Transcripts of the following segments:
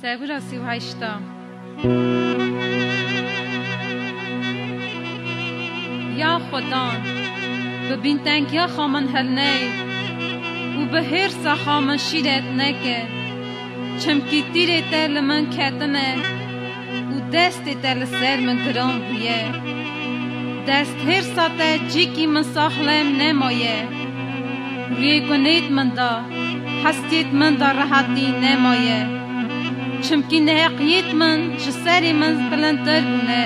Sebura 38 یا خدا ببین تنگیا خامن هل نی و به هرسا خامن شیرت نکه چمکی تیره تل من کتنه و دست تل سر من گرام بویه دست هرسا تا جیکی من ساخلم نمایه روی گنید من دا هستیت من دا راحتی نمایه چمکی نهقیت من جسری من بلندتر بونه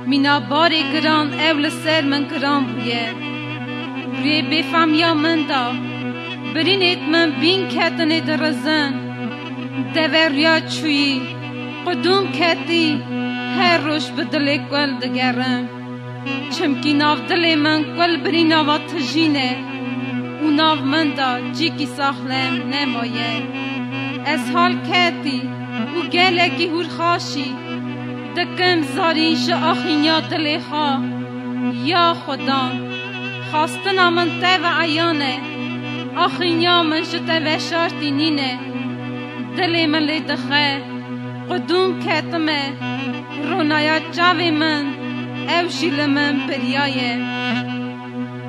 مینا باری گران اول سر من گران بویه روی بفهمیا من دا برینیت من بین کتنی درزن دوریا چوی قدوم کتی هر روش بدلی کل دگرم چمکی ناو دلی من کل برینا و تجینه و ناو من دا جیکی ساخلم نمایه از حال کتی و گله کی هور خاشی دکم زارین ش آخینیا دلی خواه یا خدا خواستنا من تیو عیانه آخینیا من شتیو شارتی نینه دلی من لی دخه قدوم کتمه رونایا چاوی من او شیل من پریایه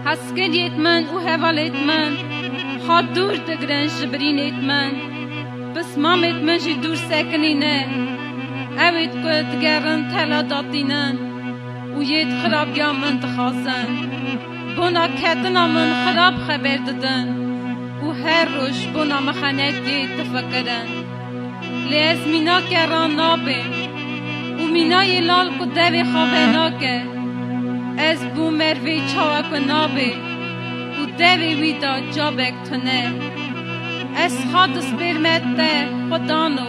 هسکریت من و هوالیت من خواد دور دگرن شبرینیت من بس مامت من جی دور سکنینه اوید که دگرن تلا داتینن و ید خراب یا من تخازن بنا کتنا من خراب خبر دادن و هر روش بنا مخانیتی تفکرن لیز مینا کران نابه و مینای لال کو دوی خوابه ناکه از بو مروی چاوه کو نابه و دوی ویدا جابک تنه از خاد سپرمت ده خدانو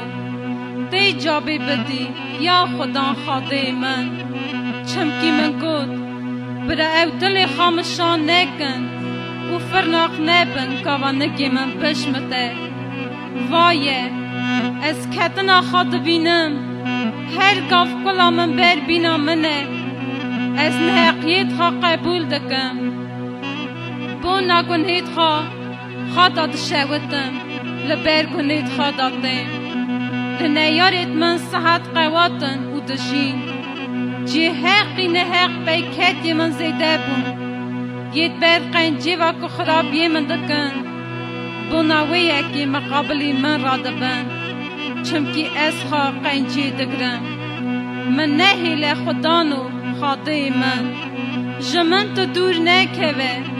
دی جابی بدی یا خدا خاده من چمکی من گود برا او دل خامشان نکن و فرناق نبن کاوانگی من بشمته وایه از کتنا خاد بینم هر گاف کلا من بر بینا منه از نهقیت خوا قبول دکم بو نگنهید خوا داد شوتم لبر گنهید خوا دادم لنیارت من صحت قواتن و دجین جی حقی نهق بی کتی من زیده بون ید بر قنجی و که خرابی من دکن بو نویه که مقابلی من را دبن چمکی از خواه قنجی دگرم من نهیل خدانو خاده من جمن تو دور نکوه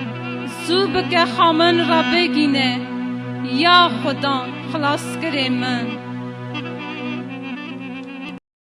زوب که خامن را بگینه یا خدا خلاص کری من